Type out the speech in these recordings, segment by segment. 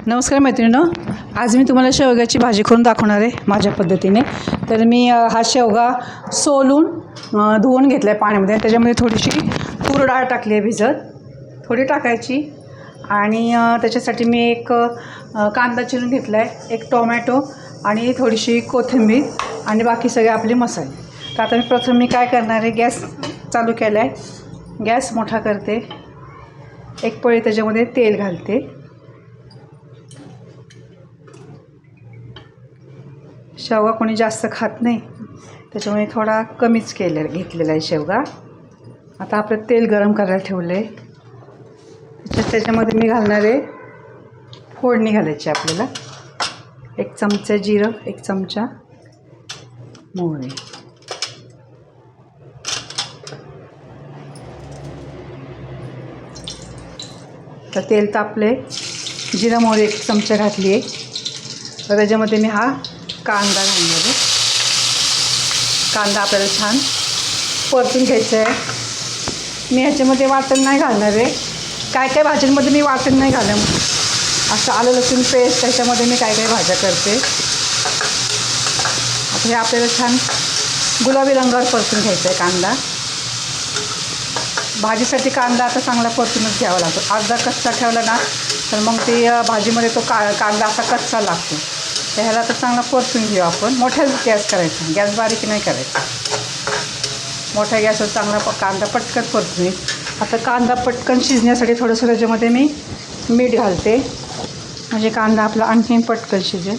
नमस्कार मैत्रिणींनो, आज मी तुम्हाला शेवग्याची भाजी करून दाखवणार आहे माझ्या पद्धतीने. तर मी हा शेवगा सोलून धुवून घेतला आहे पाण्यामध्ये. त्याच्यामध्ये थोडीशी तूर डाळ टाकली आहे भिजत, थोडी टाकायची. आणि त्याच्यासाठी मी एक कांदा चिरून घेतला आहे, एक टोमॅटो आणि थोडीशी कोथिंबीर आणि बाकी सगळे आपले मसाले. तर आता प्रथम मी काय करणार आहे, गॅस चालू केला आहे, गॅस मोठा करते, एक पळी त्याच्यामध्ये तेल घालते. शेवगा कोणी जास्त खात नाही, त्याच्यामुळे थोडा कमीच घेतलेला आहे शेवगा. आता आपलं तेल गरम करायला ठेवलं आहे. त्याच्यामध्ये मी घालणार आहे, फोडणी घालायची आपल्याला. 1 चमचा जिरं, 1 चमचा मोहरी. तर तेल तापले, जिरं मोहरी 1 चमचा घातली आहे. तर त्याच्यामध्ये मी हा कांदा घालणार आहे. कांदा आपल्याला छान परतून घ्यायचा आहे. मी ह्याच्यामध्ये वाटण नाही घालणार आहे. काय भाज्यांमध्ये मी वाटण नाही घालणार. असं आलं लसूण पेस्ट त्याच्यामध्ये मी काय भाज्या करते. आता हे आपल्याला छान गुलाबी रंगावर परतून घ्यायचा आहे कांदा. भाजीसाठी कांदा आता चांगला परतूनच घ्यावा लागतो. अर्धा कच्चा ठेवला ना तर मग ते भाजीमध्ये तो कांदा असा कच्चा लागतो. तर ह्याला तर चांगला परतून घेऊ आपण. मोठ्या गॅस करायचा, गॅस बारीक नाही करायचा. मोठ्या गॅसवर चांगला कांदा पटकन परतून येईल. आता कांदा पटकन शिजण्यासाठी थोडंसं त्याच्यामध्ये मी मीठ घालते, म्हणजे कांदा आपला आणखीन पटकन शिजेल.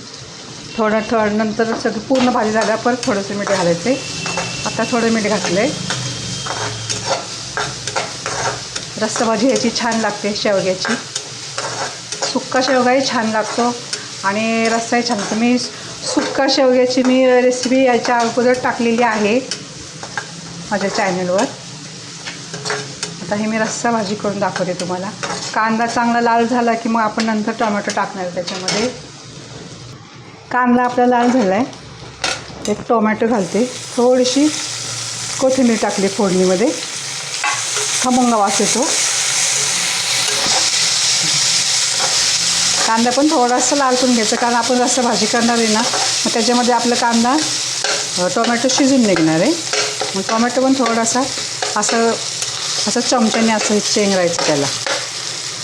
थोडं नंतर सगळं पूर्ण भाजी झाल्या परत थोडंसं मीठ घालायचं. आता थोडं मीठ घातलं आहे. रस्साभाजी ह्याची छान लागते शेवग्याची. सुक्का शेवगाही छान लागतो आणि रस्साही छान लागतो. मी सुक्का शेवग्याची रेसिपी याच्या अगोदर टाकलेली आहे माझ्या चॅनलवर. आता हे मी रस्सा भाजी करून दाखवते तुम्हाला. कांदा चांगला लाल झाला की मग आपण नंतर टोमॅटो टाकणार आहे त्याच्यामध्ये. कांदा आपला लाल झाला आहे, एक टोमॅटो घालते, थोडीशी कोथिंबीर टाकली फोडणीमध्ये, खमंग वास येतो. कांदा पण थोडासा लाल करून घ्यायचा, कारण आपण रस्सा भाजी करणार आहे ना, मग त्याच्यामध्ये आपला कांदा टोमॅटो शिजून निघणार आहे. मग टोमॅटो पण थोडासा असं चमच्याने असं चेंगरायचं त्याला,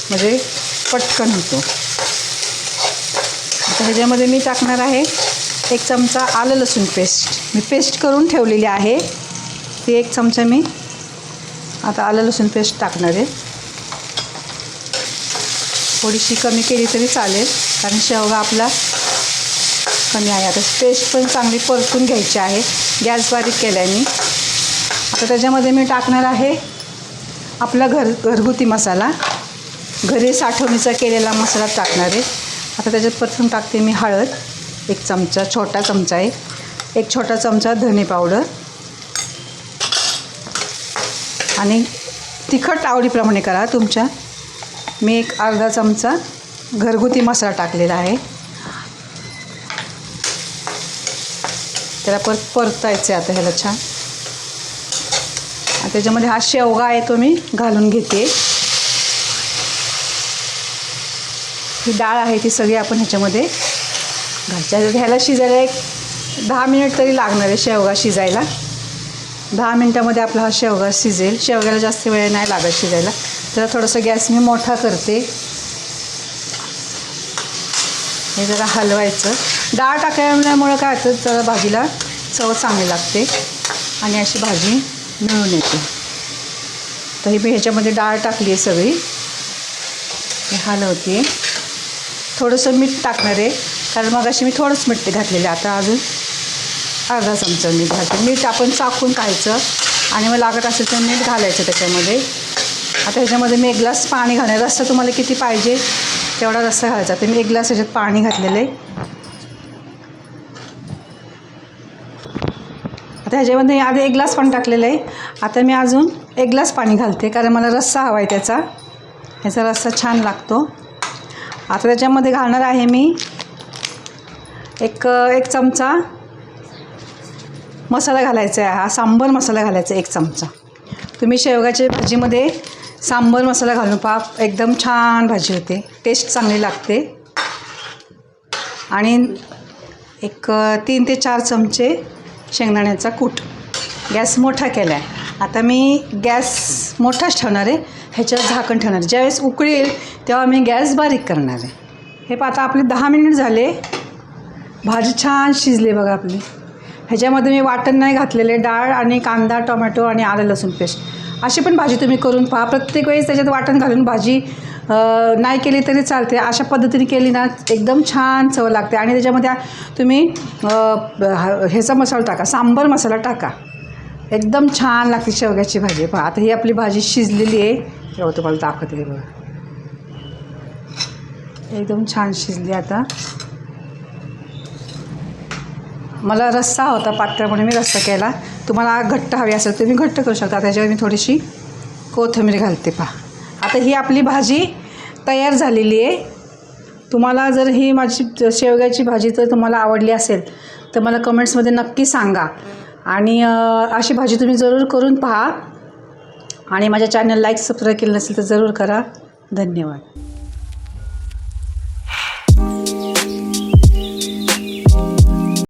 म्हणजे पटकन होतो. आता ह्याच्यामध्ये मी टाकणार आहे 1 चमचा आलं लसूण पेस्ट. मी पेस्ट करून ठेवलेली आहे ती 1 चमचा मी आता आलं लसूण पेस्ट टाकणार आहे. थोडीशी कमी केली तरी चालेल, कारण शेवगा आपला कमी आहे. आता पेस्ट पण चांगली परतून घ्यायची आहे. गॅस बारीक केला आहे मी. आता त्याच्यामध्ये मी टाकणार आहे आपला घरगुती मसाला, घरी साठवणीचा केलेला मसाला टाकणार आहे. आता त्याच्यात प्रथम टाकते मी हळद 1 चमचा, छोटा चमचा आहे. 1 छोटा चमचा धने पावडर आणि तिखट आवडीप्रमाणे करा तुमच्या. मी एक अर्धा चमचा घरगुती मसाला टाकलेला आहे. त्याला परतायचं आहे आता ह्याला छान. त्याच्यामध्ये हा शेवगा आहे तो मी घालून घेते. ही डाळ आहे ती सगळी आपण ह्याच्यामध्ये घालते. ह्याला शिजायला एक 10 मिनिट तरी लागणार आहे शेवगा शिजायला. 10 मिनटामध्ये आपला हा शेवगा शिजेल. शेवग्याला जास्त वेळ नाही लागत शिजायला. त्याला थोडंसं गॅस मी मोठा करते. हे जरा हलवायचं. डाळ टाकल्यामुळं काय होतं, जरा भाजीला चव चांगली लागते आणि अशी भाजी मिळून येते. तर ही मी ह्याच्यामध्ये डाळ टाकली आहे सगळी. हे हलवते. थोडंसं मीठ टाकणार आहे, कारण मग अशी मी थोडंच मीठ घातलेलं आहे. आता अजून अर्धा चमचा मीठ घालते. मीठ आपण चाखून खायचं आणि मग लागत असेल तर मीठ घालायचं त्याच्यामध्ये. आता ह्याच्यामध्ये मी 1 ग्लास पाणी घालणार. रस्सा तुम्हाला किती पाहिजे तेवढा रस्सा घालायचा. तर मी 1 ग्लास ह्याच्यात पाणी घातलेलं आहे. आता ह्याच्यामध्ये आधी 1 ग्लास पाणी टाकलेलं आहे. आता मी अजून 1 ग्लास पाणी घालते, कारण मला रस्सा हवा आहे त्याचा. ह्याचा रस्सा छान लागतो. आता त्याच्यामध्ये घालणार आहे मी एक चमचा मसाला घालायचा आहे. हा सांबर मसाला घालायचा 1 चमचा. तुम्ही शेवगाच्या भाजीमध्ये सांबर मसाला घालून पहा, एकदम छान भाजी होते, टेस्ट चांगली लागते. आणि एक 3 ते 4 चमचे शेंगदाण्याचा कूट. गॅस मोठा केला आहे. आता मी गॅस मोठाच ठेवणार आहे. ह्याच्यावर झाकण ठेवणार आहे. ज्यावेळेस उकळी येईल तेव्हा मी गॅस बारीक करणार आहे. हे आता आपले 10 मिनिट झाले. भाजी छान शिजली बघा आपली. ह्याच्यामध्ये मी वाटण नाही घातलेले. डाळ आणि कांदा, टोमॅटो आणि आलं लसूण पेस्ट अशी पण भाजी तुम्ही करून पहा. प्रत्येक वेळेस त्याच्यात वाटण घालून भाजी नाही केली तरी चालते. अशा पद्धतीने केली ना एकदम छान चव लागते. आणि त्याच्यामध्ये तुम्ही ह्याचा मसाला टाका, सांबार मसाला टाका, एकदम छान लागते शेवग्याची भाजी. पहा आता ही आपली भाजी शिजलेली आहे. तेव्हा तुम्हाला दाखवते बघा, एकदम छान शिजली. आता मला रस्सा होता पातळ म्हणून मी रस्सा केला. तुम्हाला घट्ट हवी असेल तुम्ही घट्ट करू शकता. त्याच्यावर मी थोडीशी कोथिंबीर घालते. पहा आता ही आपली भाजी तयार झालेली आहे. तुम्हाला जर ही माझी शेवग्याची भाजी जर तुम्हाला आवडली असेल तर मला कमेंट्समध्ये नक्की सांगा. आणि अशी भाजी तुम्ही जरूर करून पहा. आणि माझ्या चॅनल लाईक सबस्क्राईब केलं नसेल तर जरूर करा. धन्यवाद.